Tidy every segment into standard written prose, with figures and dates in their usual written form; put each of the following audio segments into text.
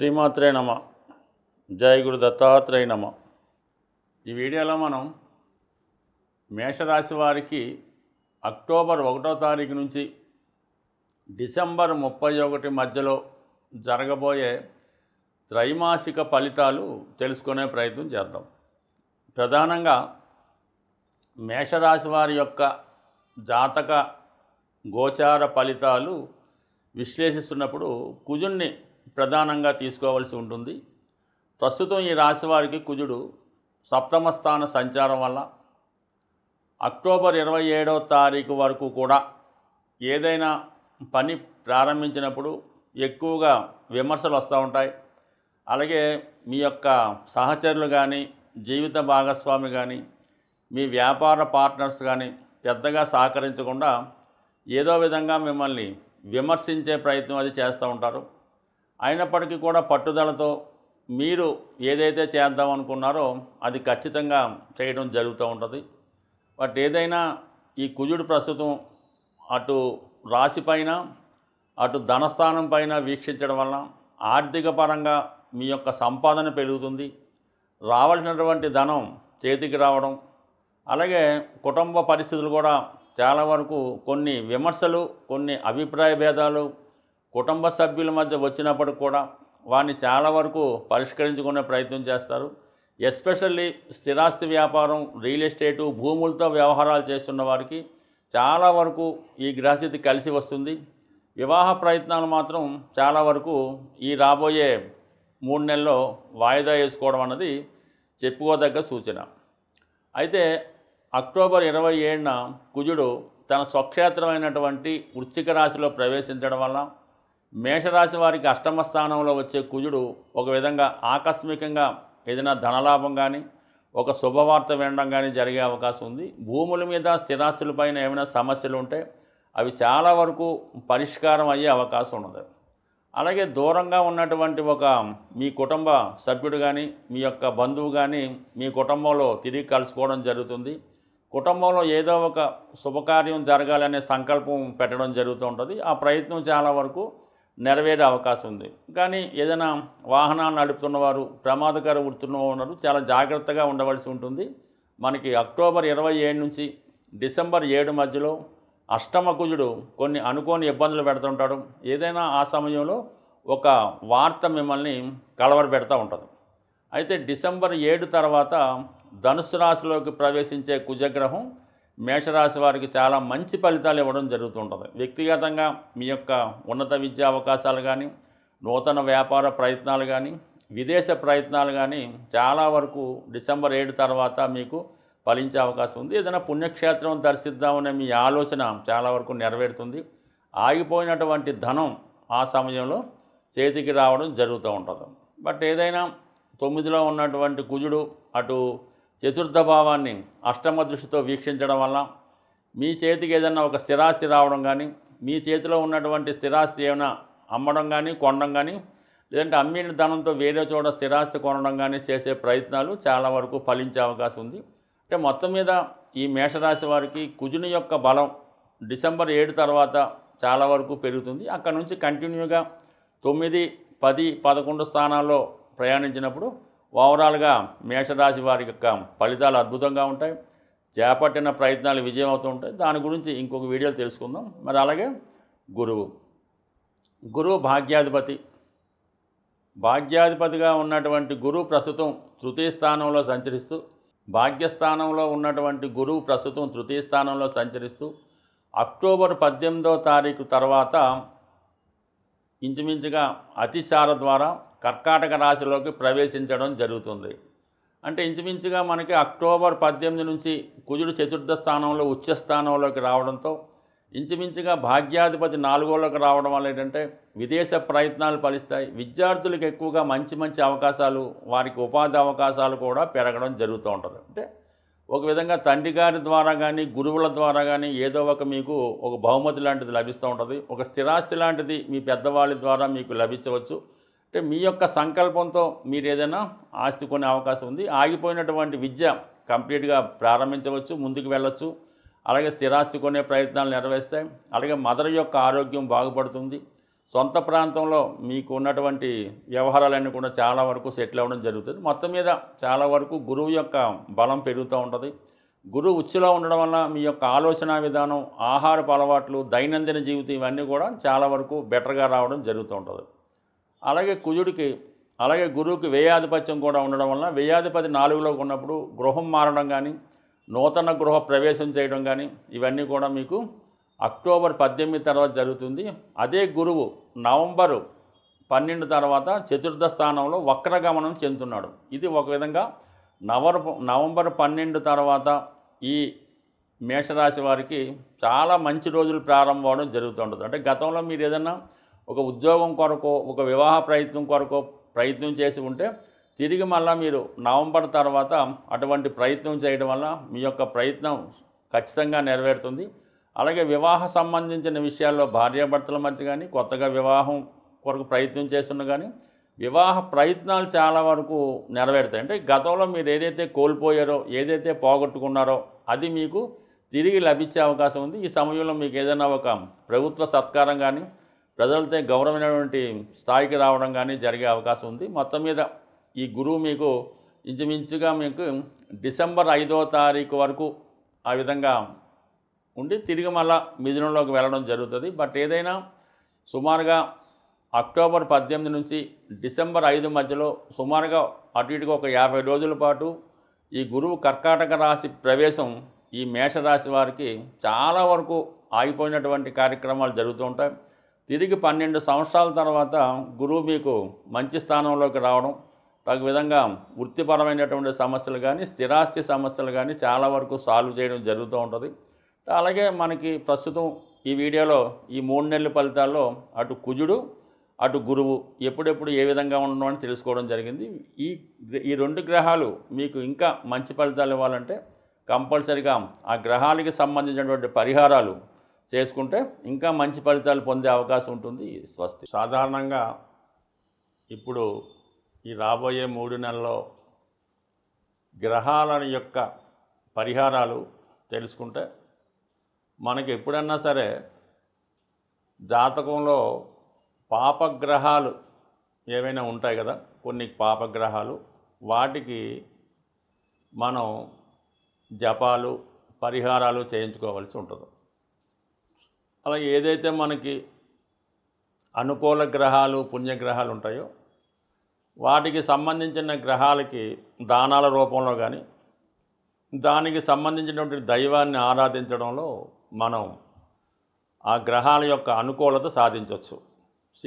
శ్రీమాత్రే నమ. జై గురు దత్తాత్రేయ నమ. ఈ వీడియోలో మనం మేషరాశి వారికి అక్టోబర్ 1వ తారీఖు నుంచి డిసెంబర్ 31 మధ్యలో జరగబోయే త్రైమాసిక ఫలితాలు తెలుసుకునే ప్రయత్నం చేద్దాం. ప్రధానంగా మేషరాశి వారి యొక్క జాతక గోచార ఫలితాలు విశ్లేషిస్తున్నప్పుడు కుజుడిని ప్రధానంగా తీసుకోవాల్సి ఉంటుంది. ప్రస్తుతం ఈ రాశి వారికి కుజుడు సప్తమ స్థాన సంచారం వల్ల అక్టోబర్ 27వ తారీఖు వరకు కూడా ఏదైనా పని ప్రారంభించినప్పుడు ఎక్కువగా విమర్శలు వస్తూ ఉంటాయి. అలాగే మీ యొక్క సహచరులు కానీ, జీవిత భాగస్వామి కానీ, మీ వ్యాపార పార్ట్నర్స్ కానీ పెద్దగా సహకరించకుండా ఏదో విధంగా మిమ్మల్ని విమర్శించే ప్రయత్నం అది చేస్తూ ఉంటారు. అయినప్పటికీ కూడా పట్టుదలతో మీరు ఏదైతే చేద్దాం అనుకున్నారో అది ఖచ్చితంగా చేయడం జరుగుతూ ఉంటుంది. బట్ ఏదైనా ఈ కుజుడు ప్రస్తుతం అటు రాశిపైన అటు ధనస్థానం పైన వీక్షించడం వల్ల ఆర్థిక పరంగా మీ యొక్క సంపాదన పెరుగుతుంది. రావాల్సినటువంటి ధనం చేతికి రావడం, అలాగే కుటుంబ పరిస్థితులు కూడా చాలా వరకు కొన్ని విమర్శలు, కొన్ని అభిప్రాయ భేదాలు కుటుంబ సభ్యుల మధ్య వచ్చినప్పటికి కూడా వారిని చాలా వరకు పరిష్కరించుకునే ప్రయత్నం చేస్తారు. ఎస్పెషల్లీ స్థిరాస్తి వ్యాపారం, రియల్ ఎస్టేటు, భూములతో వ్యవహారాలు చేస్తున్న వారికి చాలా వరకు ఈ గ్రహస్థితి కలిసి వస్తుంది. వివాహ ప్రయత్నాలు మాత్రం చాలా వరకు ఈ రాబోయే 3 నెలల్లో వాయిదా వేసుకోవడం అన్నది చెప్పుకోదగ్గ సూచన. అయితే అక్టోబర్ 27న కుజుడు తన స్వక్షేత్రమైనటువంటి వృశ్చిక రాశిలో ప్రవేశించడం వల్ల మేషరాశి వారికి అష్టమ స్థానంలో వచ్చే కుజుడు ఒక విధంగా ఆకస్మికంగా ఏదైనా ధనలాభం కానీ, ఒక శుభవార్త వినడం కానీ జరిగే అవకాశం ఉంది. భూముల మీద స్థిరాస్తులపైన ఏమైనా సమస్యలు ఉంటే అవి చాలా వరకు పరిష్కారం అయ్యే అవకాశం ఉన్నది. అలాగే దూరంగా ఉన్నటువంటి ఒక మీ కుటుంబ సభ్యుడు కానీ, మీ యొక్క బంధువు కానీ మీ కుటుంబంలో తిరిగి కలుసుకోవడం జరుగుతుంది. కుటుంబంలో ఏదో ఒక శుభకార్యం జరగాలనే సంకల్పం పెట్టడం జరుగుతూ ఉంటుంది. ఆ ప్రయత్నం చాలా వరకు నెరవేరే అవకాశం ఉంది. కానీ ఏదైనా వాహనాలు నడుపుతున్నవారు, ప్రమాదకర వృత్తుల్లో ఉన్నారు, చాలా జాగ్రత్తగా ఉండవలసి ఉంటుంది. మనకి అక్టోబర్ 27 నుంచి డిసెంబర్ 7 మధ్యలో అష్టమ కుజుడు కొన్ని అనుకోని ఇబ్బందులు పెడుతుంటాడు. ఏదైనా ఆ సమయంలో ఒక వార్త మిమ్మల్ని కలవరపెడుతూ ఉంటుంది. అయితే డిసెంబర్ 7 తర్వాత ధనుస్సు రాశిలోకి ప్రవేశించే కుజగ్రహం మేషరాశి వారికి చాలా మంచి ఫలితాలు ఇవ్వడం జరుగుతుంటుంది. వ్యక్తిగతంగా మీ యొక్క ఉన్నత విద్యా అవకాశాలు కానీ, నూతన వ్యాపార ప్రయత్నాలు కానీ, విదేశ ప్రయత్నాలు కానీ చాలా వరకు డిసెంబర్ 7 తర్వాత మీకు ఫలించే అవకాశం ఉంది. ఏదైనా పుణ్యక్షేత్రం దర్శిద్దామనే మీ ఆలోచన చాలా వరకు నెరవేరుతుంది. ఆగిపోయినటువంటి ధనం ఆ సమయంలో చేతికి రావడం జరుగుతూ ఉంటుంది. బట్ ఏదైనా 9లో ఉన్నటువంటి కుజుడు అటు చతుర్థ భావాన్ని అష్టమ దృష్టితో వీక్షించడం వల్ల మీ చేతికి ఏదైనా ఒక స్థిరాస్తి రావడం కానీ, మీ చేతిలో ఉన్నటువంటి స్థిరాస్తి ఏమైనా అమ్మడం కానీ, కొనడం కానీ, లేదంటే అమ్మిన ధనంతో వేరే చోట స్థిరాస్తి కొనడం కానీ చేసే ప్రయత్నాలు చాలా వరకు ఫలించే అవకాశం ఉంది. అంటే మొత్తం మీద ఈ మేషరాశి వారికి కుజుని యొక్క బలం డిసెంబర్ 7 తర్వాత చాలా వరకు పెరుగుతుంది. అక్కడ నుంచి కంటిన్యూగా 9, 10, 11 స్థానాల్లో ప్రయాణించినప్పుడు ఓవరాల్గా మేషరాశి వారి యొక్క ఫలితాలు అద్భుతంగా ఉంటాయి. చేపట్టిన ప్రయత్నాలు విజయం అవుతూ ఉంటాయి. దాని గురించి ఇంకొక వీడియోలో తెలుసుకుందాం. మరి అలాగే గురువు భాగ్యాధిపతిగా ఉన్నటువంటి గురువు ప్రస్తుతం తృతీయ స్థానంలో సంచరిస్తూ, భాగ్యస్థానంలో ఉన్నటువంటి గురువు ప్రస్తుతం తృతీయ స్థానంలో సంచరిస్తూ అక్టోబర్ 18వ తారీఖు తర్వాత ఇంచుమించుగా అతిచార ద్వారా కర్కాటక రాశిలోకి ప్రవేశించడం జరుగుతుంది. అంటే ఇంచుమించుగా మనకి అక్టోబర్ 18 నుంచి కుజుడు చతుర్థ స్థానంలో ఉచ్చ స్థానంలోకి రావడంతో ఇంచుమించుగా భాగ్యాధిపతి 4లోకి రావడం వల్ల ఏంటంటే విదేశ ప్రయత్నాలు ఫలిస్తాయి. విద్యార్థులకు ఎక్కువగా మంచి అవకాశాలు, వారికి ఉపాధి అవకాశాలు కూడా పెరగడం జరుగుతూ ఉంటుంది. అంటే ఒక విధంగా తండ్రి గారి ద్వారా కానీ, గురువుల ద్వారా కానీ ఏదో ఒక మీకు ఒక బహుమతి లాంటిది లభిస్తూ ఉంటుంది. ఒక స్థిరాస్తి లాంటిది మీ పెద్దవాళ్ళ ద్వారా మీకు లభించవచ్చు. అంటే మీ యొక్క సంకల్పంతో మీరు ఏదైనా ఆస్తి కొనే అవకాశం ఉంది. ఆగిపోయినటువంటి విద్య కంప్లీట్గా ప్రారంభించవచ్చు, ముందుకు వెళ్ళొచ్చు. అలాగే స్థిరాస్తి కొనే ప్రయత్నాలు నెరవేరుస్తాయి. అలాగే మదర్ యొక్క ఆరోగ్యం బాగుపడుతుంది. సొంత ప్రాంతంలో మీకు ఉన్నటువంటి వ్యవహారాలన్నీ కూడా చాలా వరకు సెటిల్ అవ్వడం జరుగుతుంది. మొత్తం మీద చాలా వరకు గురువు యొక్క బలం పెరుగుతూ ఉంటుంది. గురువు ఉచ్చులో ఉండడం వల్ల మీ యొక్క ఆలోచన విధానం, ఆహారపు అలవాట్లు, దైనందిన జీవితం ఇవన్నీ కూడా చాలా వరకు బెటర్గా రావడం జరుగుతూ ఉంటుంది. అలాగే గురువుకి వ్యయాధిపత్యం కూడా ఉండడం వలన వ్యయాధిపతి 4లోకి ఉన్నప్పుడు గృహం మారడం కానీ, నూతన గృహ ప్రవేశం చేయడం కానీ ఇవన్నీ కూడా మీకు అక్టోబర్ 18 తర్వాత జరుగుతుంది. అదే గురువు నవంబరు 12 తర్వాత చతుర్థ స్థానంలో వక్రగమనం చెందుతున్నాడు. ఇది ఒక విధంగా నవంబర్ 12 తర్వాత ఈ మేషరాశి వారికి చాలా మంచి రోజులు ప్రారంభం అవడం జరుగుతుంటుంది. అంటే గతంలో మీరు ఏదైనా ఒక ఉద్యోగం కొరకో, ఒక వివాహ ప్రయత్నం కొరకో ప్రయత్నం చేసి ఉంటే తిరిగి మళ్ళీ మీరు నవంబర్ తర్వాత అటువంటి ప్రయత్నం చేయడం వల్ల మీ యొక్క ప్రయత్నం ఖచ్చితంగా నెరవేరుతుంది. అలాగే వివాహ సంబంధించిన విషయాల్లో భార్యాభర్తల మధ్య కానీ, కొత్తగా వివాహం కొరకు ప్రయత్నం చేస్తున్న కానీ వివాహ ప్రయత్నాలు చాలా వరకు నెరవేరుతాయి. అంటే గతంలో మీరు ఏదైతే కోల్పోయారో, ఏదైతే పోగొట్టుకున్నారో అది మీకు తిరిగి లభించే అవకాశం ఉంది. ఈ సమయంలో మీకు ఏదైనా ఒక ప్రభుత్వ సత్కారం కానీ, ప్రజలతో గౌరవమైనటువంటి స్థాయికి రావడం కానీ జరిగే అవకాశం ఉంది. మొత్తం మీద ఈ గురువు మీకు ఇంచుమించుగా మీకు డిసెంబర్ 5వ తారీఖు వరకు ఆ విధంగా ఉండి తిరిగి మళ్ళా మిథునంలోకి వెళ్ళడం జరుగుతుంది. బట్ ఏదైనా సుమారుగా అక్టోబర్ 18 నుంచి డిసెంబర్ 5 మధ్యలో సుమారుగా అటు ఇటుగా ఒక 50 రోజుల పాటు ఈ గురువు కర్కాటక రాశి ప్రవేశం ఈ మేషరాశి వారికి చాలా వరకు ఆగిపోయినటువంటి కార్యక్రమాలు జరుగుతూ ఉంటాయి. తిరిగి 12 సంవత్సరాల తర్వాత గురువు మీకు మంచి స్థానంలోకి రావడం, తగు విధంగా వృత్తిపరమైనటువంటి సమస్యలు కానీ, స్థిరాస్తి సమస్యలు కానీ చాలా వరకు సాల్వ్ చేయడం జరుగుతూ ఉంటుంది. అలాగే మనకి ప్రస్తుతం ఈ వీడియోలో ఈ 3 నెలల ఫలితాల్లో అటు కుజుడు, అటు గురువు ఎప్పుడెప్పుడు ఏ విధంగా ఉండడం అని తెలుసుకోవడం జరిగింది. ఈ 2 గ్రహాలు మీకు ఇంకా మంచి ఫలితాలు ఇవ్వాలంటే కంపల్సరిగా ఆ గ్రహాలకి సంబంధించినటువంటి పరిహారాలు చేసుకుంటే ఇంకా మంచి ఫలితాలు పొందే అవకాశం ఉంటుంది. స్వస్తి. సాధారణంగా ఇప్పుడు ఈ రాబోయే 3 నెలల్లో గ్రహాల యొక్క పరిహారాలు తెలుసుకుంటే మనకి ఎప్పుడన్నా సరే జాతకంలో పాపగ్రహాలు ఏవైనా ఉంటాయి కదా, కొన్ని పాపగ్రహాలు, వాటికి మనం జపాలు, పరిహారాలు చేయించుకోవాల్సి ఉంటుంది. అలాగే ఏదైతే మనకి అనుకూల గ్రహాలు, పుణ్యగ్రహాలు ఉంటాయో వాటికి సంబంధించిన గ్రహాలకి దానాల రూపంలో కానీ, దానికి సంబంధించినటువంటి దైవాన్ని ఆరాధించడంలో మనం ఆ గ్రహాల యొక్క అనుకూలత సాధించవచ్చు.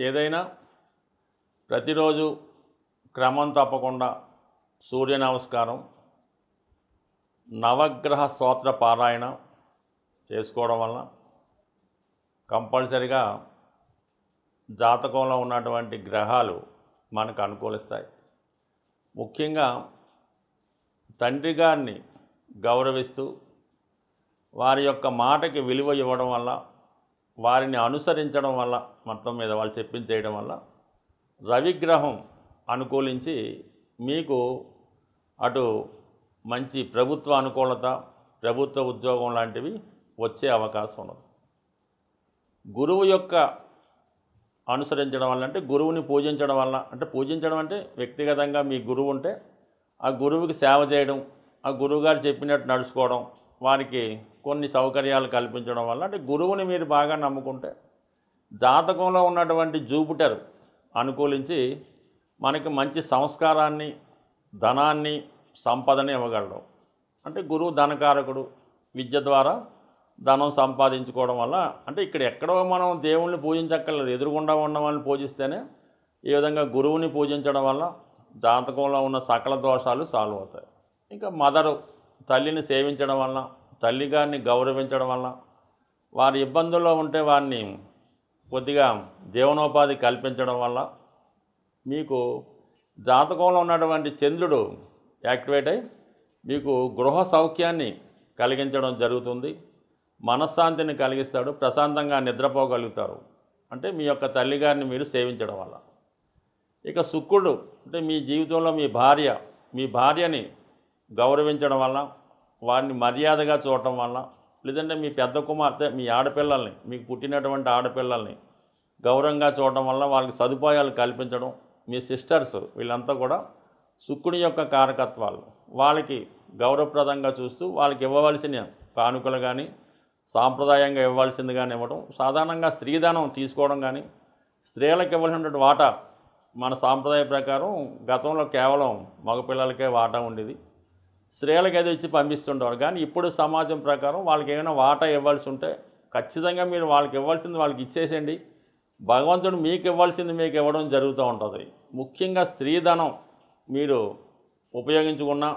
ఏదైనా ప్రతిరోజు క్రమం తప్పకుండా సూర్య నమస్కారం, నవగ్రహ స్తోత్ర పారాయణ చేసుకోవడం వల్ల కంపల్సరిగా జాతకంలో ఉన్నటువంటి గ్రహాలు మనకు అనుకూలిస్తాయి. ముఖ్యంగా తండ్రి గారిని గౌరవిస్తూ వారి యొక్క మాటకి విలువ ఇవ్వడం వల్ల, వారిని అనుసరించడం వల్ల, మొత్తం మీద వాళ్ళు చెప్పించేయడం వల్ల రవిగ్రహం అనుకూలించి మీకు అటు మంచి ప్రభుత్వ అనుకూలత, ప్రభుత్వ ఉద్యోగం లాంటివి వచ్చే అవకాశం ఉన్నది. గురువు యొక్క అనుసరించడం వల్ల అంటే గురువుని పూజించడం వల్ల, అంటే పూజించడం అంటే వ్యక్తిగతంగా మీ గురువు ఉంటే ఆ గురువుకి సేవ చేయడం, ఆ గురువుగారు చెప్పినట్టు నడుచుకోవడం, వారికి కొన్ని సౌకర్యాలు కల్పించడం వల్ల, అంటే గురువుని మీరు బాగా నమ్ముకుంటే జాతకంలో ఉన్నటువంటి జూపిటర్ అనుకూలించి మనకి మంచి సంస్కారాన్ని, ధనాన్ని, సంపదని ఇవ్వగలడం. అంటే గురువు ధనకారకుడు, విద్య ద్వారా ధనం సంపాదించుకోవడం వల్ల, అంటే ఇక్కడ ఎక్కడో మనం దేవుణ్ణి పూజించక్కర్లేదు, ఎదురుగుండా ఉన్న వాళ్ళని పూజిస్తేనే ఈ విధంగా గురువుని పూజించడం వల్ల జాతకంలో ఉన్న సకల దోషాలు సాల్వ్ అవుతాయి. ఇంకా మదరు, తల్లిని సేవించడం వల్ల, తల్లిగారిని గౌరవించడం వల్ల, వారి ఇబ్బందుల్లో ఉంటే వారిని కొద్దిగా జీవనోపాధి కల్పించడం వల్ల మీకు జాతకంలో ఉన్నటువంటి చంద్రుడు యాక్టివేట్ అయి మీకు గృహ సౌఖ్యాన్ని కలిగించడం జరుగుతుంది. మనశ్శాంతిని కలిగిస్తాడు, ప్రశాంతంగా నిద్రపోగలుగుతారు. అంటే మీ యొక్క తల్లిగారిని మీరు సేవించడం వల్ల. ఇక శుక్రుడు అంటే మీ జీవితంలో మీ భార్యని గౌరవించడం వల్ల, వారిని మర్యాదగా చూడటం వల్ల, లేదంటే మీ పెద్ద కుమార్తె, మీ ఆడపిల్లల్ని, మీకు పుట్టినటువంటి ఆడపిల్లల్ని గౌరవంగా చూడడం వల్ల వాళ్ళకి సదుపాయాలు కల్పించడం, మీ సిస్టర్స్ వీళ్ళంతా కూడా శుక్రుని యొక్క కారకత్వాలు, వాళ్ళకి గౌరవప్రదంగా చూస్తూ వాళ్ళకి ఇవ్వవలసిన కానుకలు కానీ సాంప్రదాయంగా ఇవ్వాల్సింది కానీ ఇవ్వడం, సాధారణంగా స్త్రీధనం తీసుకోవడం కానీ, స్త్రీలకు ఇవ్వాల్సినటువంటి వాటా మన సాంప్రదాయ ప్రకారం గతంలో కేవలం మగపిల్లలకే వాటా ఉండేది, స్త్రీలకు ఏదో ఇచ్చి పంపిస్తుండేవారు. కానీ ఇప్పుడు సమాజం ప్రకారం వాళ్ళకి ఏమైనా వాటా ఇవ్వాల్సి ఉంటే ఖచ్చితంగా మీరు వాళ్ళకి ఇవ్వాల్సింది వాళ్ళకి ఇచ్చేసేయండి. భగవంతుడు మీకు ఇవ్వాల్సింది మీకు ఇవ్వడం జరుగుతూ ఉంటుంది. ముఖ్యంగా స్త్రీధనం మీరు ఉపయోగించుకున్నా,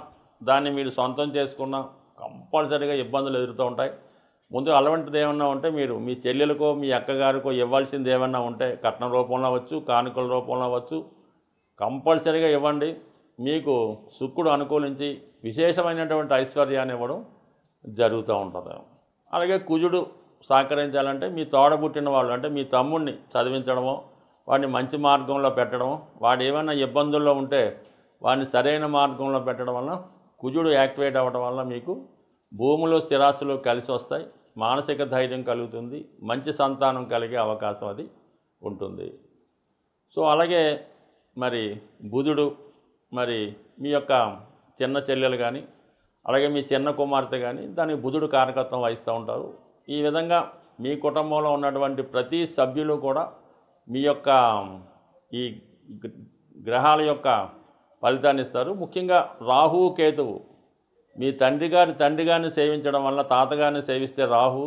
దాన్ని మీరు సొంతం చేసుకున్నా కంపల్సరీగా ఇబ్బందులు ఎదురుతూ ఉంటాయి. ముందు అలవంటిది ఏమన్నా ఉంటే మీరు మీ చెల్లెలకో మీ అక్కగారికో ఇవ్వాల్సింది ఏమన్నా ఉంటే కట్నం రూపంలో అవ్వచ్చు, కానుకల రూపంలో అవ్వచ్చు, కంపల్సరీగా ఇవ్వండి. మీకు శుక్రుడు అనుకూలించి విశేషమైనటువంటి ఐశ్వర్యాన్ని ఇవ్వడం జరుగుతూ ఉంటుంది. అలాగే కుజుడు సహకరించాలంటే మీ తోడబుట్టిన వాళ్ళు, అంటే మీ తమ్ముడిని చదివించడమో, వాడిని మంచి మార్గంలో పెట్టడమో, వాడు ఏమైనా ఇబ్బందుల్లో ఉంటే వాడిని సరైన మార్గంలో పెట్టడం వల్ల కుజుడు యాక్టివేట్ అవ్వడం వల్ల మీకు భూములు స్థిరాస్తులు కలిసి వస్తాయి, మానసిక ధైర్యం కలుగుతుంది, మంచి సంతానం కలిగే అవకాశం అది ఉంటుంది. సో అలాగే మరి బుధుడు మరి మీ యొక్క చిన్న చెల్లెలు కానీ, అలాగే మీ చిన్న కుమార్తె కానీ దానికి బుధుడు కారకత్వం వహిస్తూ ఉంటారు. ఈ విధంగా మీ కుటుంబంలో ఉన్నటువంటి ప్రతి సభ్యులు కూడా మీ యొక్క ఈ గ్రహాల యొక్క ఫలితాన్ని ఇస్తారు. ముఖ్యంగా రాహువు కేతువు మీ తండ్రి గారిని సేవించడం వల్ల, తాతగారిని సేవిస్తే రాహు,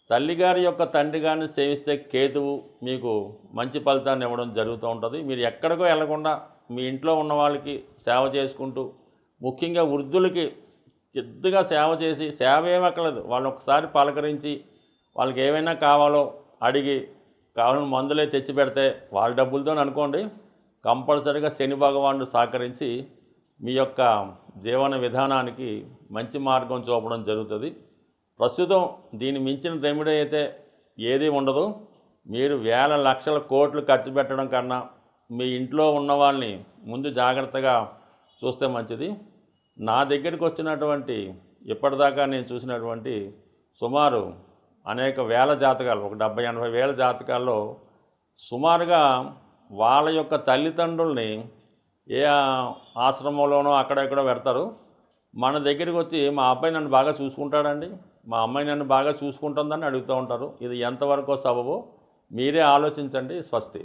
తల్లిగారి యొక్క తండ్రి గారిని సేవిస్తే కేతువు మీకు మంచి ఫలితాన్ని ఇవ్వడం జరుగుతూ ఉంటుంది. మీరు ఎక్కడికో వెళ్లకుండా మీ ఇంట్లో ఉన్న వాళ్ళకి సేవ చేసుకుంటూ, ముఖ్యంగా వృద్ధులకి చిద్దుగా సేవ చేసి, సేవ ఏమక్కర్లేదు, వాళ్ళు ఒకసారి పలకరించి వాళ్ళకి ఏమైనా కావాలో అడిగి కావాలని మందులే తెచ్చి పెడితే వాళ్ళ డబ్బులతో అనుకోండి, కంపల్సరీగా శని భగవానుడు సహకరించి మీ యొక్క జీవన విధానానికి మంచి మార్గం చూపడం జరుగుతుంది. ప్రస్తుతం దీన్ని మించిన రెమెడీ అయితే ఏది ఉండదు. మీరు వేల లక్షల కోట్లు ఖర్చు పెట్టడం కన్నా మీ ఇంట్లో ఉన్న వాళ్ళని ముందు జాగ్రత్తగా చూస్తే మంచిది. నా దగ్గరికి వచ్చినటువంటి ఇప్పటిదాకా నేను చూసినటువంటి సుమారు అనేక వేల జాతకాలు, ఒక 70-80 వేల జాతకాల్లో సుమారుగా వాళ్ళ యొక్క తల్లిదండ్రుల్ని ఏ ఆశ్రమంలోనో అక్కడెక్కడో పెడతారు. మన దగ్గరికి వచ్చి మా అబ్బాయి నన్ను బాగా చూసుకుంటాడండి, మా అమ్మాయి నన్ను బాగా చూసుకుంటుందని అడుగుతూ ఉంటారు. ఇది ఎంతవరకు సబబో మీరే ఆలోచించండి. స్వస్తి.